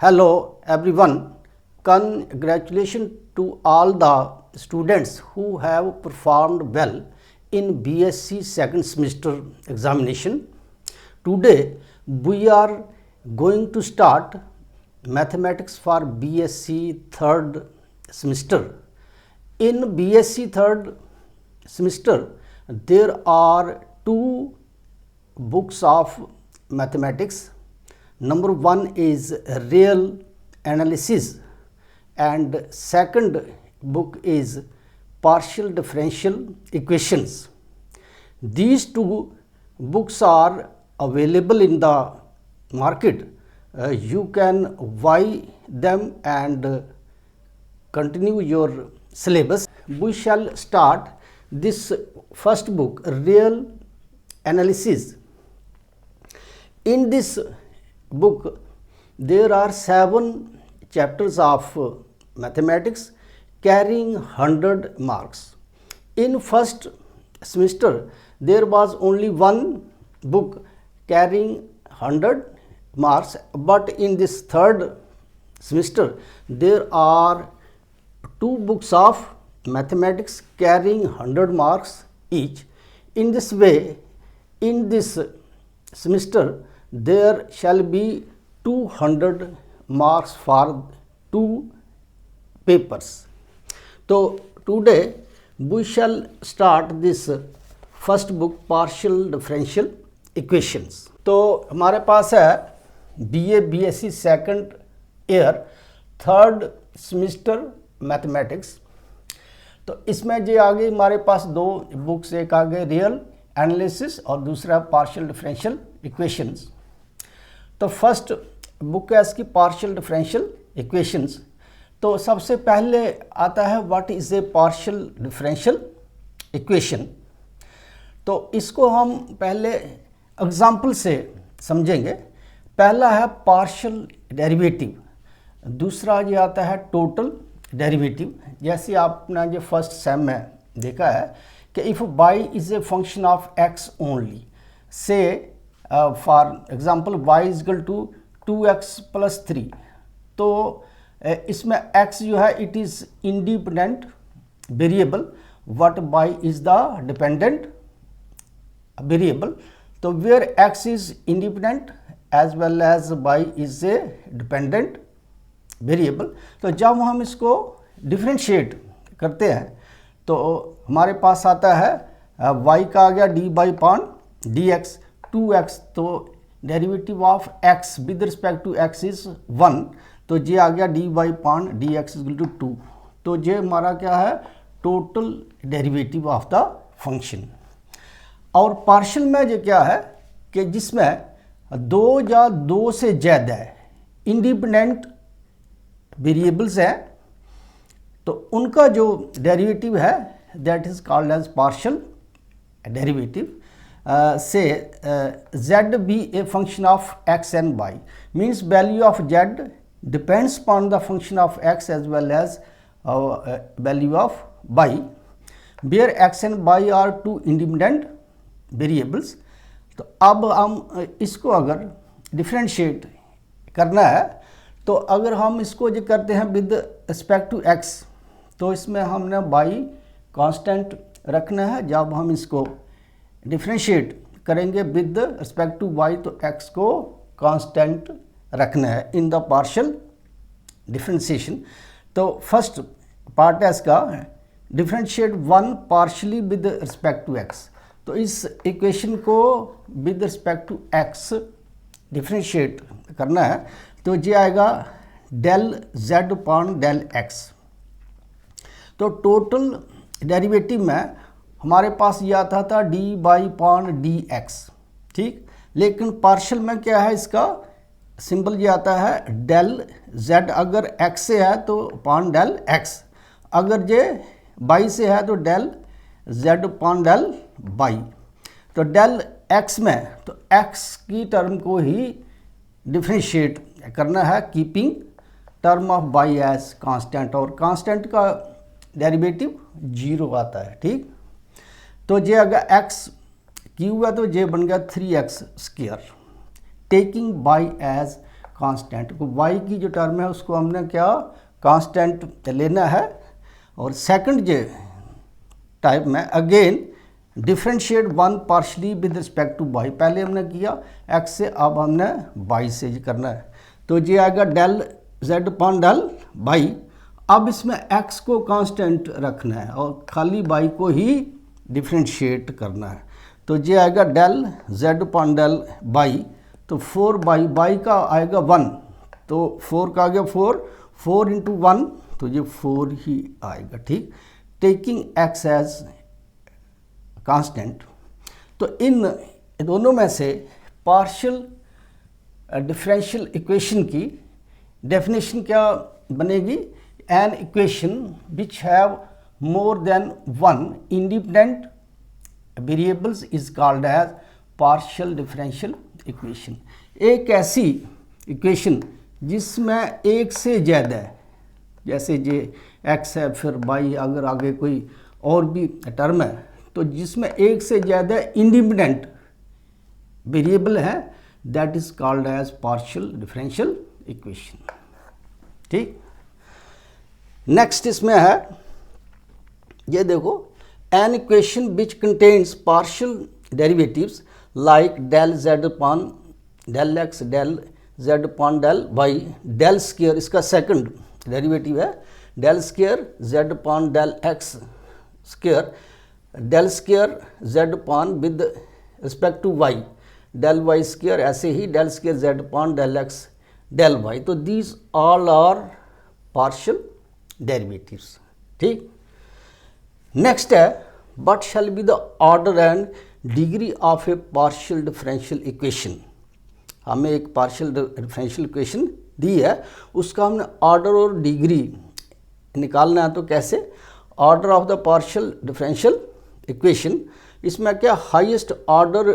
Hello everyone. Congratulations to all the students who have performed well in BSc second semester examination. Today we are going to start mathematics for BSc third semester. In BSc third semester there are two books of mathematics. Number one is real analysis and second book is partial differential equations. These two books are available in the market. You can buy them and continue your syllabus. We shall start this first book, real analysis. In this book there are 7 chapters of mathematics carrying 100 marks. In first semester there was only one book carrying 100 marks, but in this third semester there are 2 books of mathematics carrying 100 marks each. In this way, in this semester there shall be 200 marks for 2 papers. So today we shall start this first book, partial differential equations. तो हमारे पास है BA BSc second year third semester mathematics. तो इसमें जो आगे हमारे पास 2 बुक्स, एक आगे रियल एनालिसिस और दूसरा पार्शियल डिफरेंशियल इक्वेशंस. तो फर्स्ट बुक है इसकी पार्शियल डिफरेंशियल इक्वेशंस. तो सबसे पहले आता है what is a partial differential equation. तो इसको हम पहले एग्जांपल से समझेंगे. पहला है पार्शियल डेरिवेटिव, दूसरा ये आता है टोटल डेरिवेटिव. जैसे आपने जो फर्स्ट सेम में देखा है कि if y is a function of x only, say for example y is equal to 2x + 3, तो इसमें x जो है it is independent variable, what y is the dependent variable. तो where x is independent as well as y is a dependent variable. तो जब हम इसको differentiate करते हैं तो हमारे पास आता है y का आ गया dy/dx 2x, तो derivative of x with respect to x is 1, तो ये आ गया dy/dx = 2. तो ये हमारा क्या है, total derivative of the function. और पार्शियल में ये क्या है कि जिसमें 2 या 2 से ज़्यादा इंडिपेंडेंट वेरिएबल्स हैं, तो उनका जो डेरिवेटिव है that is called as partial derivative. से z be a function of x and y, means value of z depends upon the function of x as well as value of y, where x and y are 2 independent variables. तो अब हम इसको अगर differentiate करना है, तो अगर हम इसको जो करते हैं विद रिस्पेक्ट टू x, तो इसमें हमने y कांस्टेंट रखना है. जब हम इसको डिफ्रेंशिएट करेंगे विद रिस्पेक्ट टू y, तो x को कांस्टेंट रखना है इन द पार्शियल डिफ्रेंशिएशन. तो फर्स्ट पार्ट है इसका differentiate 1 partially with respect to x. तो इस इक्वेशन को with respect to x differentiate करना है, तो ये आएगा del z/del x. तो टोटल डेरिवेटिव में हमारे पास ये आता था dy/dx, ठीक. लेकिन पार्शियल में क्या है, इसका सिंबल ये आता है del z. अगर x से है तो del x, अगर ये y से है तो del z/del y. तो del x में तो x की टर्म को ही डिफ्रेंशिएट करना है keeping term of y as constant, और कांस्टेंट का डेरिवेटिव 0 आता है, ठीक. तो ये अगर x क्यू है तो ये बन गया 3x². Taking y as constant को, y की जो टर्म है उसको हमने क्या कांस्टेंट लेना है। और सेकंड जो टाइप में again differentiate one partially with respect to y, पहले हमने किया x से, अब हमने y से करना है। तो ये आएगा del z upon del y। अब इसमें x को कांस्टेंट रखना है और खाली y को ही डिफ्रेंशिएट करना है। तो ये आएगा del z upon del y। तो 4 का आएगा 1, तो 4 का आ गया 4 इंटू 1, तो ये 4 ही आएगा। ठीक, टेकिंग x एज कांस्टेंट। तो इन दोनों में से पार्शियल डिफरेंशियल इक्वेशन की डेफिनेशन क्या बनेगी? An equation which have more than one independent variables is called as partial differential equation. एक ऐसी इक्वेशन जिसमें एक से ज़्यादा है, जैसे ये x है, फिर y, अगर आगे कोई और भी टर्म है, तो जिसमें एक से ज़्यादा इंडिपेंडेंट वेरिएबल है, that is called as partial differential equation. ठीक, नेक्स्ट इसमें है, ये देखो, an equation which contains partial derivatives like del z upon del x, del z upon del y, del square, इसका सेकंड डेरिवेटिव है del square z upon del x square, del square z upon with respect to y, del y square, ऐसे ही del square z upon del x del y। तो these all are partial derivatives. ठीक, next है, what shall be the order and degree of a partial differential equation. हमें एक partial differential equation दी है, उसका हमने ऑर्डर और डिग्री निकालना है। तो कैसे? Order of the partial differential equation, इसमें क्या highest order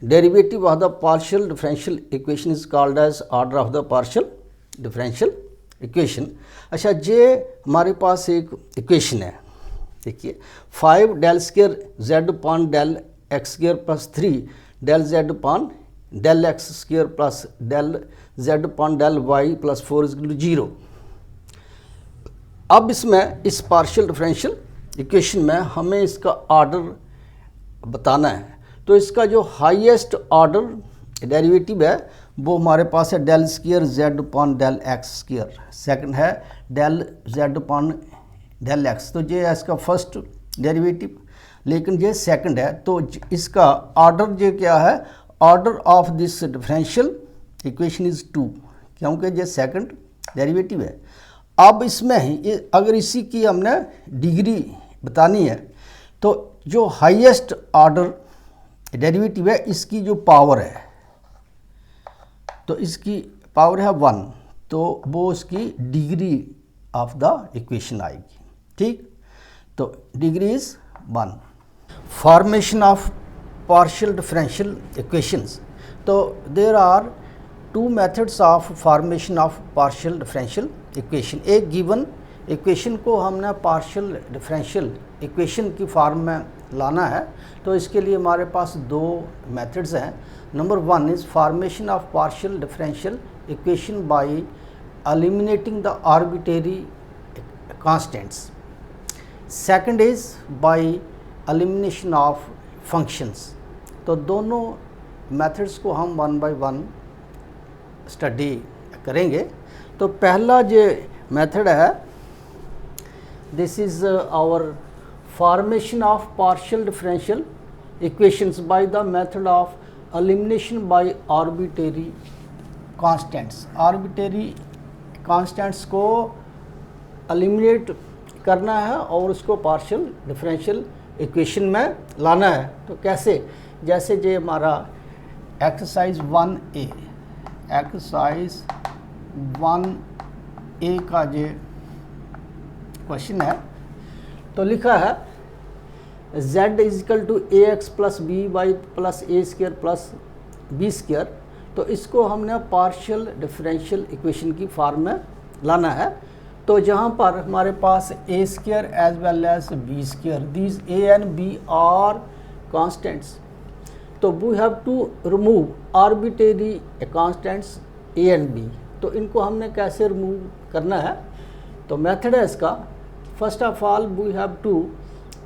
derivative of the partial differential equation is called as order of the partial differential equation. अच्छा, ये हमारे पास एक इक्वेशन है, देखिए, 5 del square z upon del x square plus 3 del z upon del x square plus del z upon del y plus 4 is 0। अब इसमें इस पार्शियल डिफरेंशियल इक्वेशन में हमें इसका ऑर्डर बताना है। तो इसका जो हाईएस्ट ऑर्डर डेरिवेटिव है वो हमारे पास है del square z upon del x square, second है del z upon del x। तो ये है इसका फर्स्ट डेरिवेटिव, लेकिन ये सेकंड है, तो इसका ऑर्डर ये क्या है? Order of this differential equation is 2, क्योंकि ये सेकंड डेरिवेटिव है। अब इसमें ही अगर इसी की हमने डिग्री बतानी है, तो जो हाईएस्ट ऑर्डर डेरिवेटिव है, इसकी जो पावर है, तो इसकी पावर है 1, तो वो इसकी डिग्री ऑफ द इक्वेशन आएगी। ठीक, तो degree is 1। Formation of partial differential equations, तो there are 2 methods of formation of partial differential equation. एक गिवन इक्वेशन को हमने पार्शियल डिफरेंशियल इक्वेशन की फॉर्म में लाना है, तो इसके लिए हमारे पास 2 मेथड्स हैं। Number 1 is formation of partial differential equation by eliminating the arbitrary constants. Second is by elimination of functions. तो दोनों मेथड्स को हम 1 बाय 1 स्टडी करेंगे। तो पहला जो मेथड है, this is our formation of partial differential equations by the method of elimination by arbitrary constants। arbitrary constants को eliminate करना है और उसको partial differential equation में लाना है। तो कैसे? जैसे ये हमारा एक्सरसाइज 1A, एक्सरसाइज 1A का जो क्वेश्चन है, तो लिखा है z is equal to a x plus b y plus a square plus b square. तो इसको हमने पार्शियल डिफरेंशियल इक्वेशन की फॉर्म में लाना है। तो जहाँ पर हमारे पास a square as well as b square, these a and b are constants, तो we have to remove arbitrary constants a and b. तो इनको हमने कैसे रिमूव करना है, तो मेथड है इसका, first of all we have to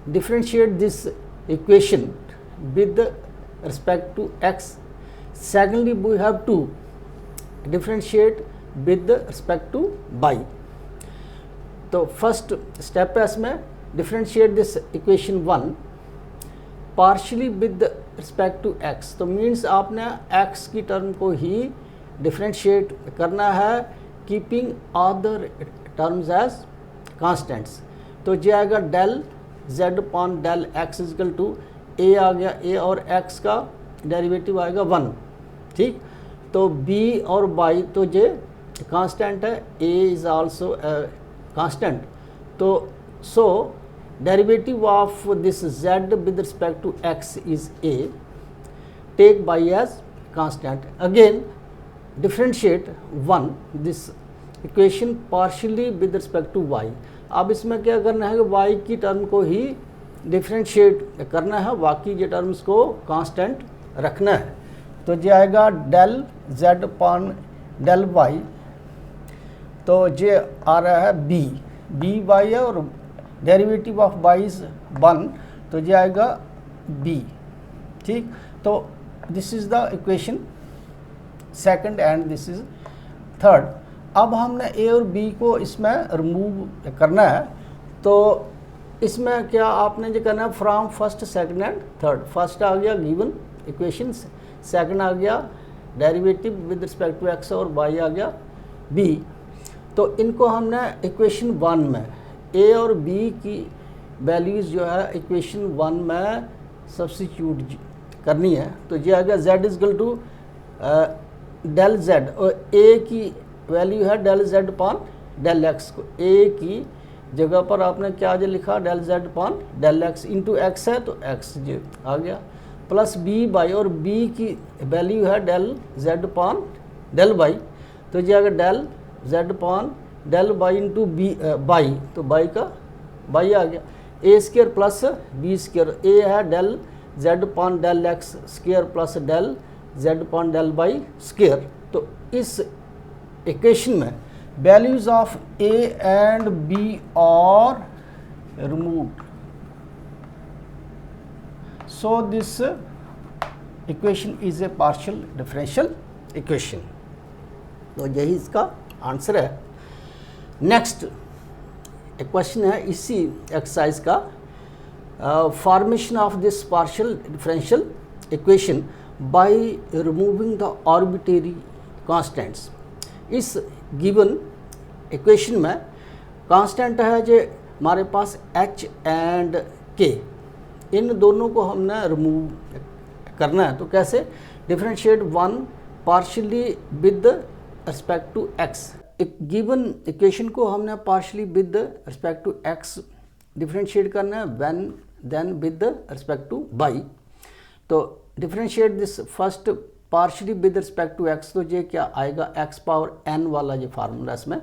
differentiate this equation with respect to x, secondly we have to differentiate with respect to y. तो फर्स्ट स्टेप है इसमें, differentiate this equation 1 partially with respect to x. तो means आपने x की term को ही differentiate करना है, keeping other terms as constants. तो ये आएगा del z upon del x equal to a आ गया, ए और एक्स का डेरिवेटिव आएगा 1, ठीक। तो बी और बाई तो ये कांस्टेंट है, ए इज आल्सो कांस्टेंट। तो so derivative of this z with respect to x is a, take y as constant, again differentiate 1 this equation partially with respect to y। अब इसमें क्या करना है कि y की टर्म को ही डिफरेंशिएट करना है, बाकी ये टर्म्स को कांस्टेंट रखना है। तो ये आएगा del z upon del y, तो ये आ रहा है बी वाई है और डेरिवेटिव ऑफ y इज 1, तो ये आएगा b, ठीक। तो this is the equation second and this is third. अब हमने a और b को इसमें रिमूव करना है, तो इसमें क्या आपने जो करना है, from first second and third. First आ गया गिवन इक्वेशन, सेकंड आ गया derivative with respect to x और y आ गया b। तो इनको हमने इक्वेशन 1 में a और b की वैल्यूज़ जो है इक्वेशन 1 में सब्स्टिट्यूट करनी है। तो ये आ गया z equal to del z, और a की वैल्यू है del z upon del x को a की जगह पर आपने क्या जो लिखा, del z upon del x into x है तो x जो आ गया, प्लस b बाई, और b की वैल्यू है del z upon del y, तो ये आ गया del z upon del y into b y, तो बाई का बाई आ गया, a square plus b square, a है del z upon del x square plus del z upon del y square. तो इस इक्वेशन में values of a and b are removed, so this equation is a partial differential equation. तो यही इसका answer है। Next एक question है इसी एक्सरसाइज का, formation of this partial differential equation by removing the arbitrary constants. इस गिवन इक्वेशन में कांस्टेंट है जो हमारे पास h एंड k, इन दोनों को हमने रिमूव करना है। तो कैसे, differentiate 1 partially with respect to x। एक गिवन इक्वेशन को हमने partially with respect to x differentiate करना है, when then with respect to y। तो differentiate this first partially with respect to x, तो ये क्या आएगा, x पावर n वाला ये फार्मूला, इसमें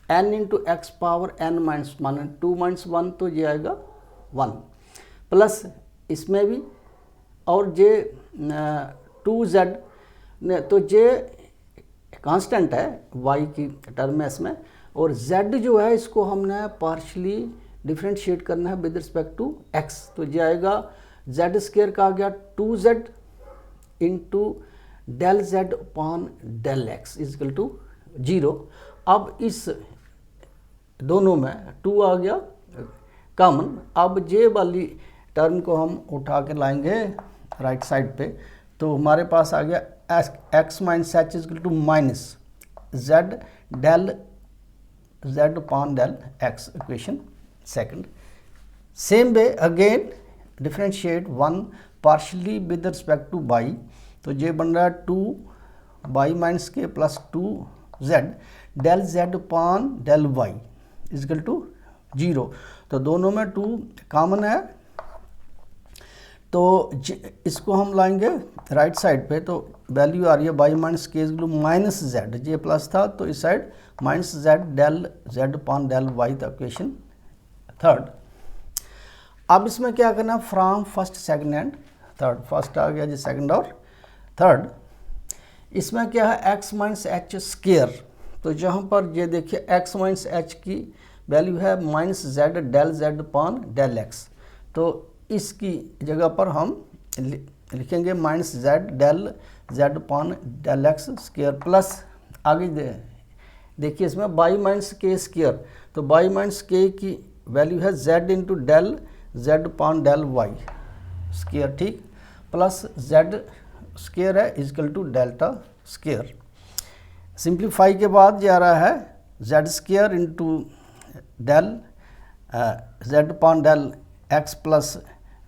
n into x power n minus 1, 2 minus 1, तो ये आएगा 1, प्लस इसमें भी, और ये 2z, तो ये कांस्टेंट है y की टर्म है इसमें, और z जो है इसको हमने पार्शियली डिफरेंशिएट करना है विद रिस्पेक्ट टू x। तो ये आएगा z स्क्वायर का आ गया 2z into del z upon del x is equal to 0। अब इस दोनों में 2 आ गया कॉमन, अब ये वाली टर्म को हम उठा के लाएंगे राइट साइड पे, तो हमारे पास आ गया x minus h equal to minus z del z upon del x, equation second. Same way again differentiate 1 partially with respect to y, तो ये बन रहा है 2 y minus k plus 2z del z upon del y is equal to 0। तो दोनों में 2 common है, तो इसको हम लाएंगे राइट साइड पे, तो वैल्यू आ रही है y माइनस के इजकल टू माइनस जेड, ये प्लस था तो इस side minus z del z upon del y, था इक्वेशन थर्ड। अब इसमें क्या करना है, from first second and third, first आ गया जी, सेकंड और थर्ड, इसमें क्या है x माइनस एच स्क्वायर, तो जहाँ पर ये देखिए x माइनस एच की वैल्यू है minus z del z upon del x, तो इसकी जगह पर हम लिखेंगे minus z del z upon del x square plus आगे देखिए इसमें बाई माइनस के स्क्वायर, तो बाई माइनस के की वैल्यू है z into del z upon del y square, ठीक, प्लस जेड स्क्वायर है is equal to delta square. Simplify के बाद जा रहा है z square into del z upon del x plus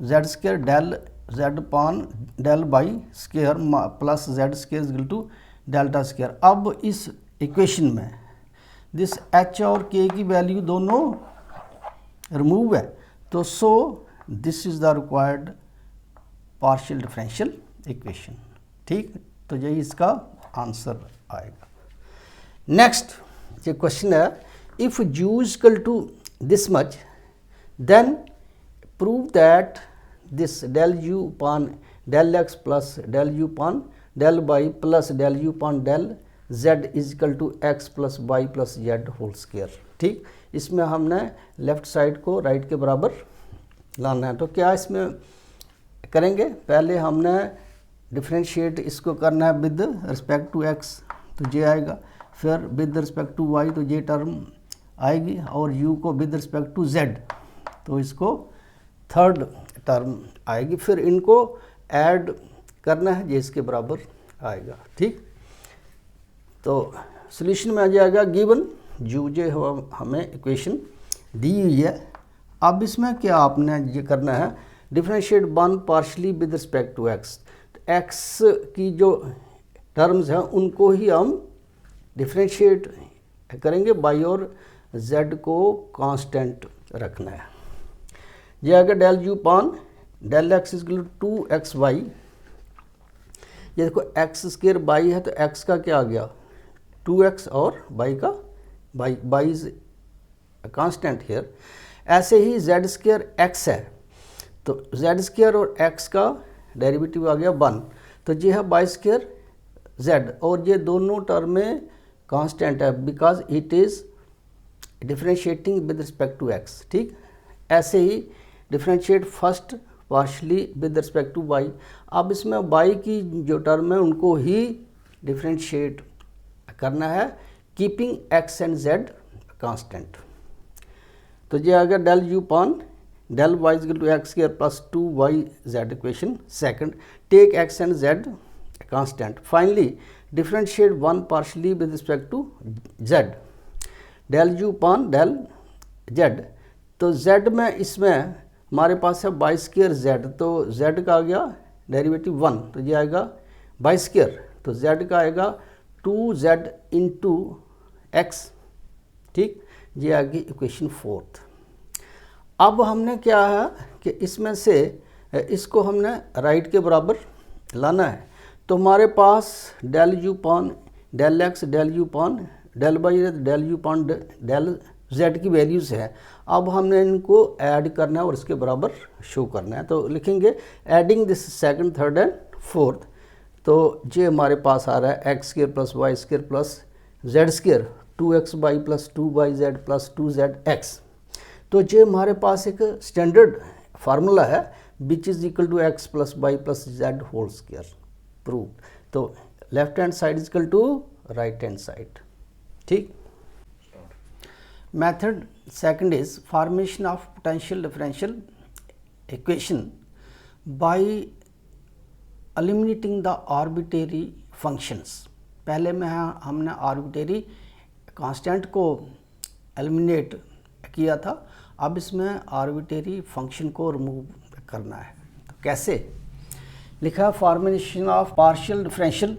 z square del z upon del y square plus z square is equal to delta square. अब इस equation में this H और के की वैल्यू दोनों रिमूव है, तो so this is the required partial differential equation, ठीक, तो यही इसका आंसर आएगा। नेक्स्ट ये क्वेश्चन है, if u equal to this much then prove that this del u upon del x plus del u upon del y plus del u upon del z is equal to x plus y plus z whole square, ठीक। इसमें हमने left side को right के बराबर लाना है, तो क्या इसमें करेंगे, पहले हमने डिफ्रेंशिएट इसको करना है विद रिस्पेक्ट टू x, तो ये आएगा, फिर विद रिस्पेक्ट टू y तो ये टर्म आएगी, और u को विद रिस्पेक्ट टू z तो इसको थर्ड टर्म आएगी, फिर इनको ऐड करना है, ये इसके बराबर आएगा, ठीक। तो सॉल्यूशन में आ जाएगा गिवन जो हमें इक्वेशन दी हुई है। अब इसमें क्या आपने ये करना है, differentiate one partially with respect to x, x की जो टर्म्स हैं उनको ही हम डिफ्रेंशिएट करेंगे, बाई और z को कांस्टेंट रखना है। ये आगे del u upon del x equal to x y, ये देखो एक्स स्क्वायर बाई है तो x का क्या आ गया 2x और y का बाई इज कांस्टेंट हियर। ऐसे ही z स्क्वायर x है तो z स्क्वायर और x का डेरिवेटिव आ गया 1, तो ये है बाई स्क्वायर z, और ये दोनों टर्म में कांस्टेंट है because it is differentiating with respect to x, ठीक। ऐसे ही differentiate first partially with respect to y, अब इसमें y की जो टर्म है उनको ही डिफ्रेंशिएट करना है keeping x and z constant, तो ये आ गया del u upon del y equal to x square plus 2yz equation second, take x and z constant, finally differentiate one partially with respect to z del u upon del z, तो z में इसमें हमारे पास है y square z, तो z का आ गया डेरिवेटिव 1, तो ये आएगा बाई स्क्वायर, तो z का आएगा 2z इंटू एक्स, ठीक, ये आ गई इक्वेशन फोर्थ। अब हमने क्या है कि इसमें से इसको हमने राइट के बराबर लाना है, तो हमारे पास del u upon del x del u upon del Y del u upon del z की वैल्यूज़ है। अब हमने इनको ऐड करना है और इसके बराबर शो करना है, तो लिखेंगे adding this second third and fourth, तो ये हमारे पास आ रहा है x square plus y square plus z square 2x y plus 2yz plus 2zx, तो ये हमारे पास एक स्टैंडर्ड फार्मूला है which is equal to x plus y plus z whole square prove, तो left hand side is equal to right hand side, ठीक। Method second is formation of potential differential equation by eliminating the arbitrary functions. पहले में हमने arbitrary constant को eliminate किया था, अब इसमें आर्बिट्रेरी फंक्शन को रिमूव करना है, तो कैसे लिखा, formation of partial differential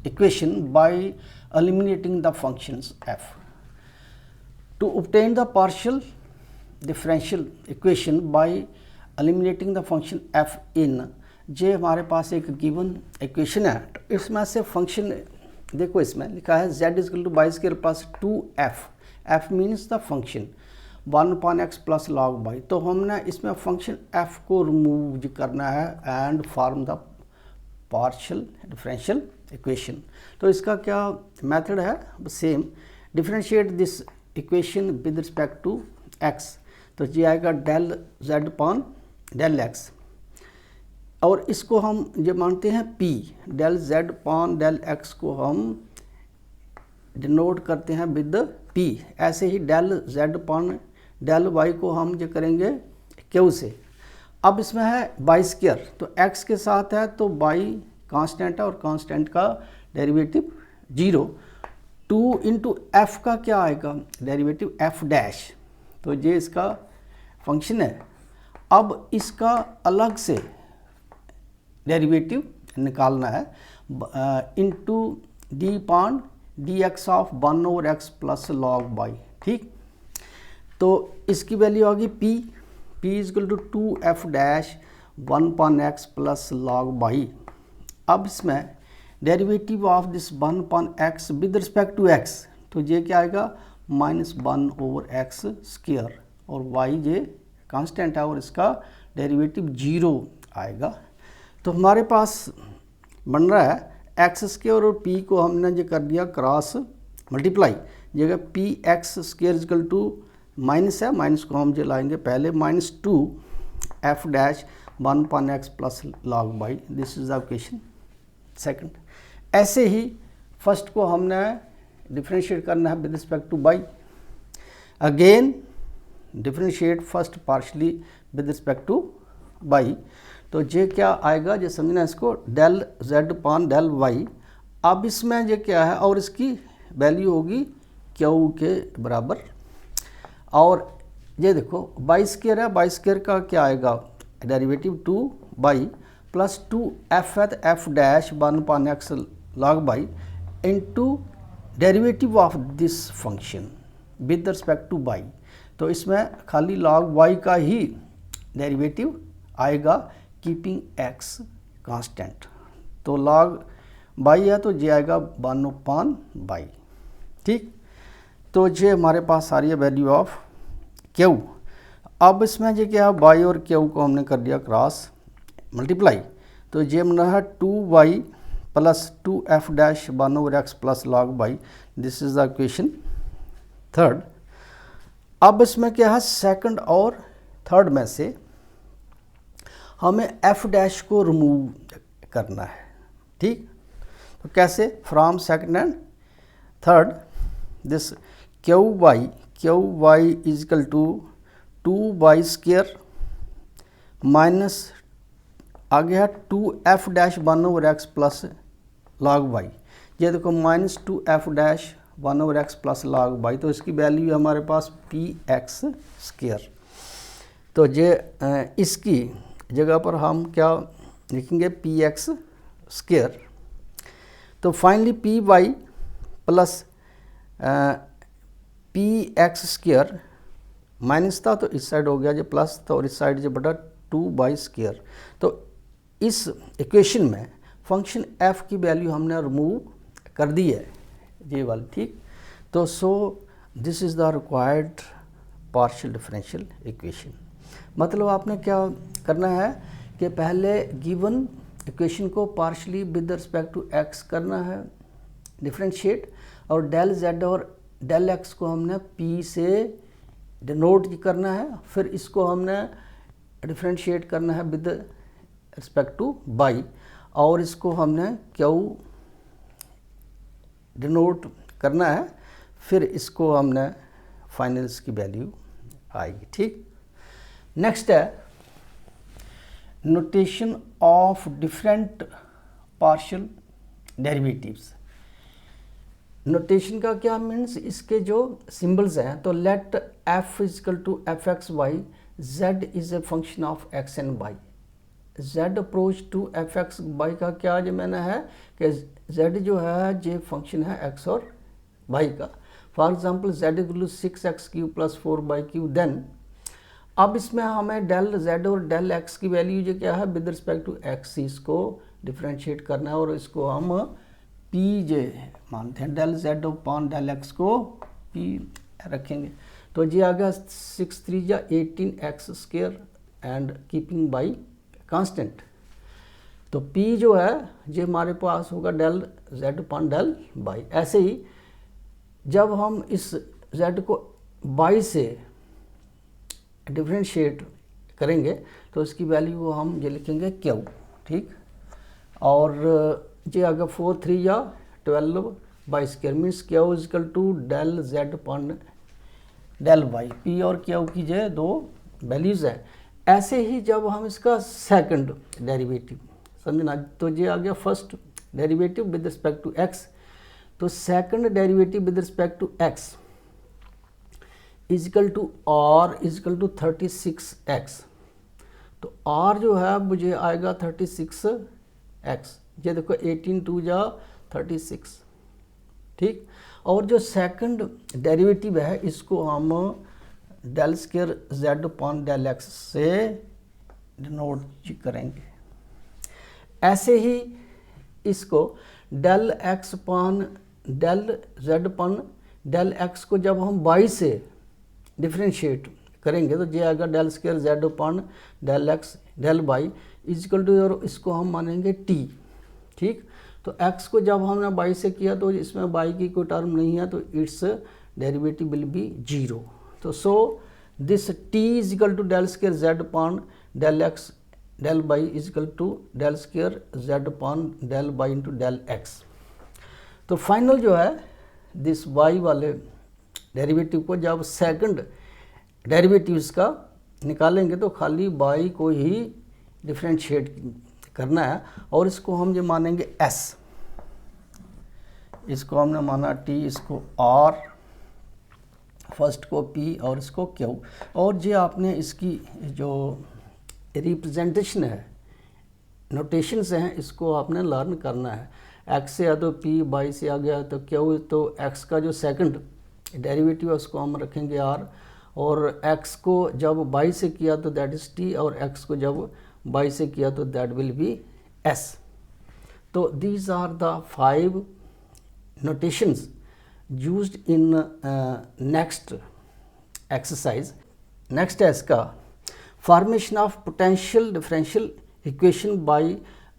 equation by eliminating the functions f। To obtain the partial differential equation by eliminating the function f in, जे हमारे पास एक गिवन इक्वेशन है, तो इसमें से फंक्शन देखो इसमें लिखा है z is equal to y square plus 2f, f means the function 1/x plus log by, तो हमने इसमें फंक्शन f को रिमूव करना है and form the partial differential equation. तो इसका क्या मेथड है, same, differentiate this equation with respect to x. तो ये आएगा del z upon del x, और इसको हम ये मानते हैं p, del z upon del x को हम डिनोट करते हैं विद p। ऐसे ही del z upon del y को हम ये करेंगे q से। अब इसमें है बाई स्क्वायर, तो x के साथ है तो बाई कांस्टेंट है और कांस्टेंट का डेरिवेटिव 0। 2 इंटू एफ का क्या आएगा, डेरिवेटिव f डैश, तो ये इसका फंक्शन है। अब इसका अलग से डेरिवेटिव निकालना है, into d upon d x of 1 over x plus log y. ठीक, तो इसकी वैल्यू आ गई p is equal to 2f dash 1 upon x plus log by. अब इसमें derivative of this 1 upon x with respect to x, तो ये क्या आएगा -1 ओवर एक्स स्क्वायर, और y ये कांस्टेंट है और इसका डेरिवेटिव 0 आएगा। तो हमारे पास बन रहा है एक्स स्क्वायर और p को हमने जो कर दिया क्रॉस मल्टीप्लाई, जगह p x square equal to minus है, माइनस को हम जो लाएंगे पहले -2 F dash 1 upon x plus log by, this is the equation second. ऐसे ही फर्स्ट को हमने डिफरेंशिएट करना है with respect two by, again differentiate first partially with respect two by. तो ये क्या आएगा, ये समझना इसको, del z upon del Y. अब इसमें ये क्या है, और इसकी वैल्यू होगी क्यू के बराबर, और ये देखो बाई स्क्वायर है, बाई स्क्वायर का क्या आएगा डेरिवेटिव 2 बाई प्लस 2 एफ है, तो F dash 1 upon x log by into derivative of this function with respect two by. तो इसमें खाली लॉग वाई का ही डेरिवेटिव आएगा कीपिंग एक्स कांस्टेंट। तो लॉग बाई है तो ये आएगा 1 पान बाई। ठीक, तो ये हमारे पास आ रही है वैल्यू ऑफ क्यू। अब इसमें ये क्या है, बाई और क्यू को हमने कर दिया क्रॉस मल्टीप्लाई, तो ये बन रहा है 2y plus 2f dash 1 over x plus log by, this is the equation third. अब इसमें क्या है, सेकंड और थर्ड में से हमें f डैश को रिमूव करना है। ठीक, तो कैसे, from second and third, this q y is equal to 2y square minus आ गया 2f dash 1 over x plus log y. ये देखो -2f dash 1 over x plus log by, तो इसकी वैल्यू हमारे पास पी एक्स स्क्वायर। तो ये इसकी जगह पर हम क्या लिखेंगे, पी एक्स स्क्वायर। तो finally p y plus p x square minus था तो इस साइड हो गया जो प्लस था, और इस साइड जो बटा 2y स्क्वायर। तो इस इक्वेशन में फंक्शन f की वैल्यू हमने रिमूव कर दी है, ये वाली। ठीक, तो so this is the required partial differential equation. मतलब आपने क्या करना है कि पहले गिवन इक्वेशन को partially with respect to x करना है डिफरेंशिएट, और डेल z और डेल x को हमने p से डिनोट करना है, फिर इसको हमने डिफरेंशिएट करना है विद रिस्पेक्ट टू बाई, और इसको हमने क्यू डिनोट करना है, फिर इसको हमने फाइनल इसकी वैल्यू आएगी। ठीक, नेक्स्ट है notation of different partial derivatives. Notation का क्या मीन्स, इसके जो सिंबल्स हैं, तो let f is equal to f x y, z is a function of x and y। z approach to f x y का क्या जो मैंने है कि z जो है ये फंक्शन है x और y का। For example z equal to 6x cube plus 4y cube, then अब इसमें हमें डेल z और डेल x की वैल्यू जो क्या है विद रिस्पेक्ट टू x, इसको डिफरेंशिएट करना है, और इसको हम p जे मानते हैं, del z upon del x को p रखेंगे। तो जी आ गया 6 3 18x square and keeping y constant. तो P जो है ये हमारे पास होगा del Z upon del y. ऐसे ही जब हम इस Z को बाई से डिफ्रेंशिएट करेंगे तो इसकी वैल्यू हम ये लिखेंगे Q, ठीक। और ये अगर 4 3 या 12 y square means Q is equal to del Z upon del y. P और Q की जो दो वैल्यूज़ है। ऐसे ही जब हम इसका सेकंड डेरिवेटिव समझना, तो ये आ गया first derivative with respect to x, तो second derivative with respect to x is equal to r is equal to 36x। तो r जो है मुझे आएगा 36x, ये देखो 18 2 जा 36, ठीक। और जो सेकंड डेरिवेटिव है इसको हम del square z upon del x से डिनोट करेंगे। ऐसे ही इसको del x upon del z upon del x को जब हम y से डिफ्रेंशिएट करेंगे तो ये आएगा del square z upon del x del y is equal to, और इसको हम मानेंगे t, ठीक। तो x को जब हमने y से किया तो इसमें y की कोई टर्म नहीं है तो इट्स डेरिवेटिव विल बी 0। तो so this t is equal to del square z upon del x del y is equal to del square z upon del y into del x। तो फाइनल जो है this y वाले derivative को जब second derivative इसका निकालेंगे तो खाली y को ही डिफ्रेंशिएट करना है और इसको हम ये मानेंगे s, इसको हमने माना t, इसको r, फर्स्ट को p और इसको q। और ये आपने इसकी जो रिप्रेजेंटेशन है, नोटेशंस हैं, इसको आपने लर्न करना है। x से या तो p, y से आ गया तो q, तो x का जो सेकंड डेरिवेटिव है उसको हम रखेंगे r, और x को जब y से किया तो दैट इज t, और x को जब y से किया तो दैट विल बी s। तो these are the 5 notations used in next exercise. Next है इसका formation of potential differential equation by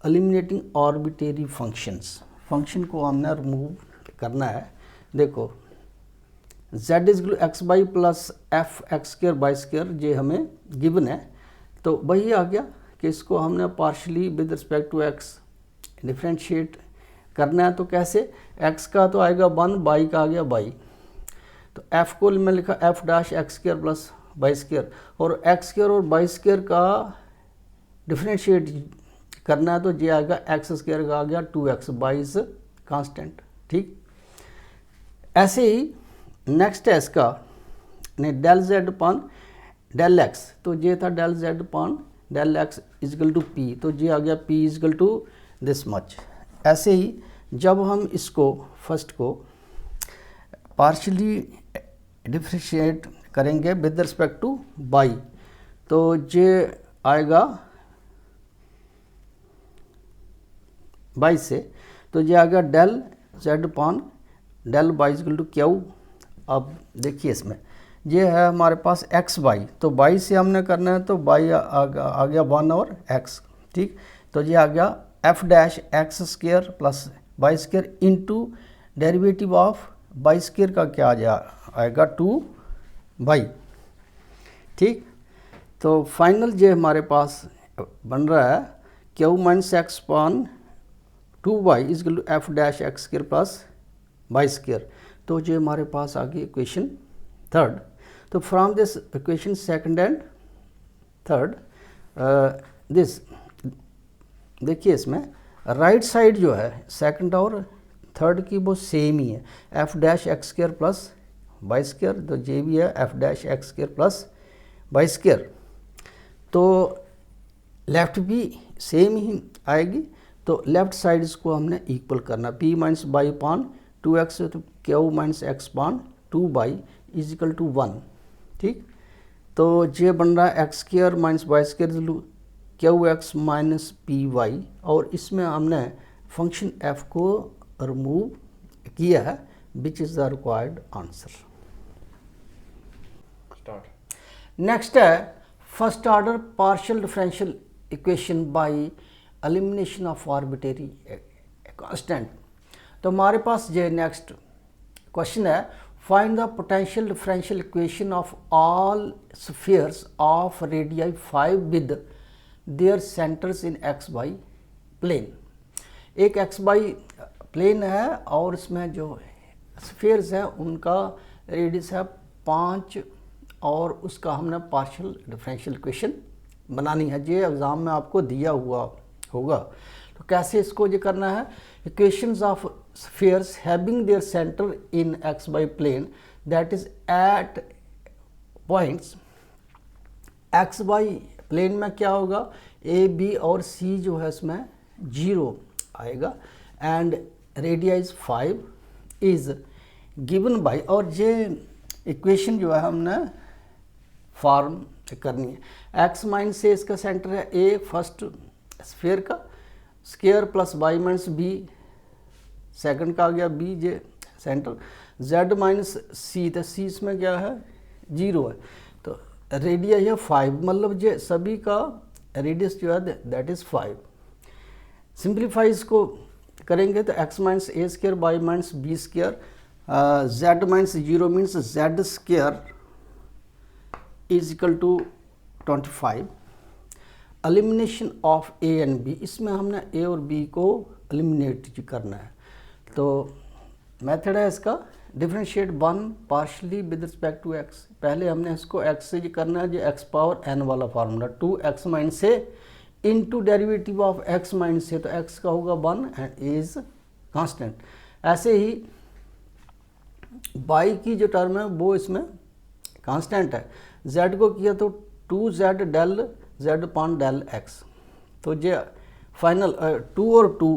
eliminating arbitrary functions. Function को हमने रिमूव करना है। देखो z is x y plus f x square y square ये हमें गिवन है, तो वही आ गया कि इसको हमने partially with respect to x differentiate करना है। तो कैसे, x का तो आएगा 1, y का आ गया y, तो f को मैं लिखा f dash x square plus by square, और एक्स स्क्र और बाई स्क्र का डिफ्रेंशिएट करना है तो ये आएगा एक्स स्क्र का आ गया 2x, बाई इज कांस्टेंट, ठीक। ऐसे ही नेक्स्ट है इसका del z upon del x, तो ये था del z upon del x is equal to p, तो ये आ गया p is equal to this much. ऐसे ही जब हम इसको फर्स्ट को पार्शली डिफ्रेंशिएट करेंगे विद रिस्पेक्ट टू y, तो ये आएगा y से, तो ये आ गया del z upon del y is equal to q। अब देखिए इसमें ये है हमारे पास x y, तो y से हमने करना है तो y आ गया 1 और x, ठीक। तो ये आ गया f dash x square plus y square into derivative of y square का क्या आएगा 2y, ठीक। तो फाइनल ये हमारे पास बन रहा है q minus x upon 2y is equal to f dash x square plus y square. तो ये हमारे पास आ गई इक्वेशन थर्ड। तो from this equation second and third this देखिए इसमें राइट साइड जो है सेकंड और थर्ड की वो सेम ही है, f dash x square plus y square, तो ये भी है f dash x square plus y square. तो लेफ्ट भी सेम ही आएगी, तो लेफ्ट साइड इसको हमने इक्वल करना, p minus by upon 2x, तो q minus x upon 2y is equal to 1, ठीक। तो ये बन रहा है x square minus y square QX minus PY, और इसमें हमने फंक्शन f को रिमूव किया है which is the required answer. Next है first order partial differential equation by elimination of arbitrary constant. तो हमारे पास ये नेक्स्ट क्वेश्चन है, find the potential differential equation of all spheres of radii 5 with their centres in x y plane. एक x y plane है और इसमें जो स्फीयर्स हैं उनका रेडियस है 5 और उसका हमने पार्शियल डिफरेंशियल इक्वेशन बनानी है। ये एग्ज़ाम में आपको दिया हुआ होगा। तो कैसे इसको ये करना है, equations of spheres having their centre in x y plane that is at points x y plane में क्या होगा, ए बी और सी जो है इसमें 0 आएगा and radius 5 is given by, और ये इक्वेशन जो है हमने फॉर्म करनी है। एक्स माइनस से इसका सेंटर है ए फर्स्ट स्फीयर का, square plus y minus b second का आ गया b j centre, z minus c, तो सी इसमें क्या है 0 है, तो रेडियस है 5, मतलब ये सभी का रेडियस जो है दैट इज़ 5। सिंप्लीफाई इसको करेंगे तो x minus a square y minus b square, z minus 0 means z square is equal to 25। Elimination of a and b, इसमें हमने ए और बी को एलिमिनेट करना है। तो मेथड है इसका, differentiate 1 partially with respect to x. पहले हमने इसको एक्स से करना है, जो एक्स पावर एन वाला formula, 2x minus a into derivative of x minus a, तो x का होगा 1 एंड ए इज कांस्टेंट। ऐसे ही y की जो टर्म है वो इसमें कांस्टेंट है। z को किया तो 2z del z upon del x, तो ये फाइनल 2 और 2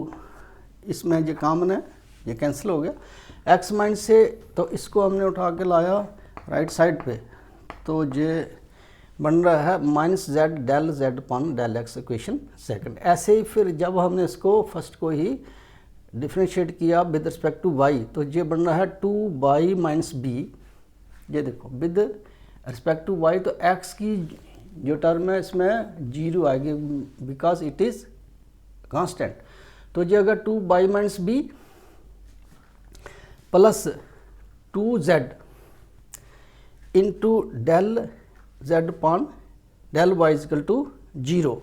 इसमें ये कॉमन है, ये कैंसिल हो गया। x माइनस से तो इसको हमने उठा के लाया राइट साइड पे, तो ये बन रहा है minus z del z upon del x, equation second. ऐसे ही फिर जब हमने इसको फर्स्ट को ही डिफ्रेंशिएट किया विद रिस्पेक्ट टू y, तो ये बन रहा है 2y माइनस बी। ये देखो विद रिस्पेक्ट टू y, तो x की जो टर्म है इसमें 0 आएगी बिकॉज इट इज़ कांस्टेंट। तो ये अगर 2y minus b plus 2z into del z upon del y equal to 0।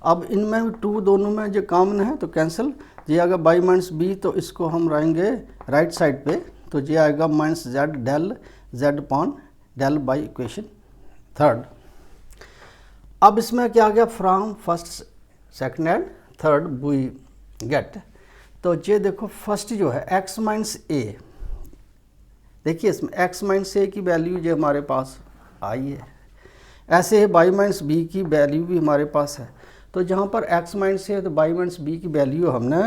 अब इनमें 2 दोनों में जो कॉमन है तो कैंसिल, ये अगर y माइनस बी तो इसको हम रहेंगे राइट साइड पे, तो ये आएगा minus z del z upon del y, equation third. अब इसमें क्या आ गया, from first second and third we get, तो ये देखो फर्स्ट जो है x माइनस ए, देखिए इसमें x माइनस ए की वैल्यू जो हमारे पास आई है, ऐसे है y माइनस बी की वैल्यू भी हमारे पास है। तो जहाँ पर x माइनस है तो y माइनस बी की वैल्यू हमने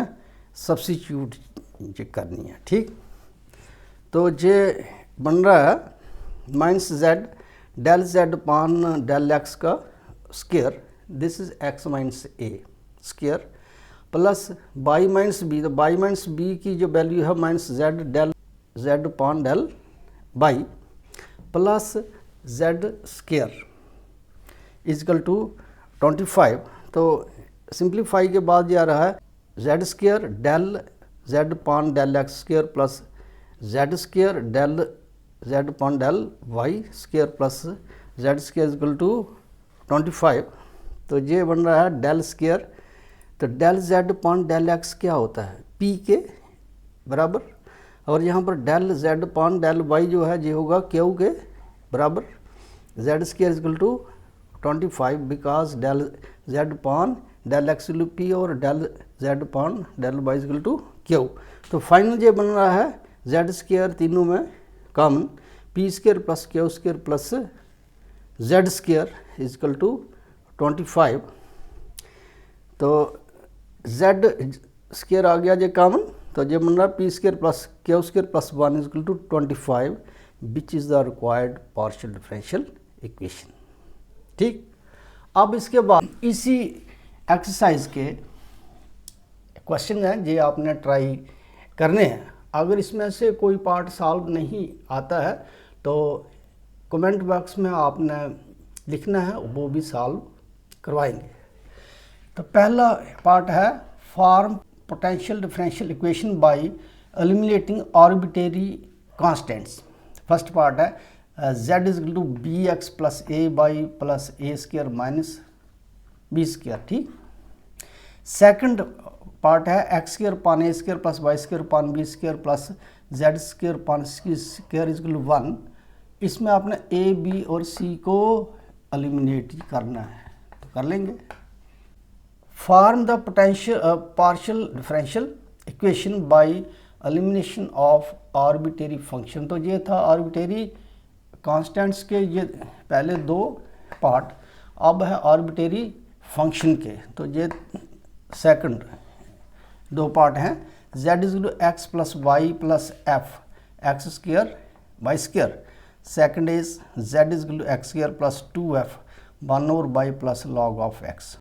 सब्सिट्यूट करनी है, ठीक। तो ये बन रहा है minus z del z upon del x का square, this is x minus a square, plus y minus b, तो y माइनस बी की जो वैल्यू है minus z del z upon del y plus z square is equal to 25। तो simplify के बाद ये आ रहा है z square del z upon del x square plus z square del z upon del y square plus z square is equal to 25। तो ये बन रहा है डेल स्क्वायर, तो del z upon del x क्या होता है पी के बराबर, और यहाँ पर del z upon del y जो है ये होगा क्यू के बराबर, z square is equal to 25 because del z upon del x will p और del z upon del y is equal to q. तो फाइनल ये बन रहा है जेड स्क्वायर तीनों में common, p square plus q square plus z square is equal to 25। तो Z square आ गया ये कॉमन, तो ये बन रहा है p square plus q square plus 1 is equal to 25 which is the required partial differential equation, ठीक। अब इसके बाद इसी एक्सरसाइज के क्वेश्चन हैं ये आपने ट्राई करने हैं। अगर इसमें से कोई पार्ट सॉल्व नहीं आता है तो कमेंट बॉक्स में आपने लिखना है, वो भी सॉल्व करवाएंगे। तो पहला पार्ट है form potential differential equation by eliminating arbitrary constants. First part है z is equal to b x plus a y plus a square minus b square, ठीक। सेकंड पार्ट है x square upon a square plus y square upon b square plus z square upon c square is equal to 1। इसमें आपने A B और सी को eliminate करना है, तो कर लेंगे। Form the potential partial differential equation by elimination of arbitrary function. तो ये था आर्बिट्रेरी कांस्टेंट्स के ये पहले दो पार्ट, अब है आर्बिट्रेरी फंक्शन के। तो ये सेकंड दो पार्ट हैं, z is two x plus y plus f x square y square. Second is z is two x square plus 2f 1 over y plus log of x।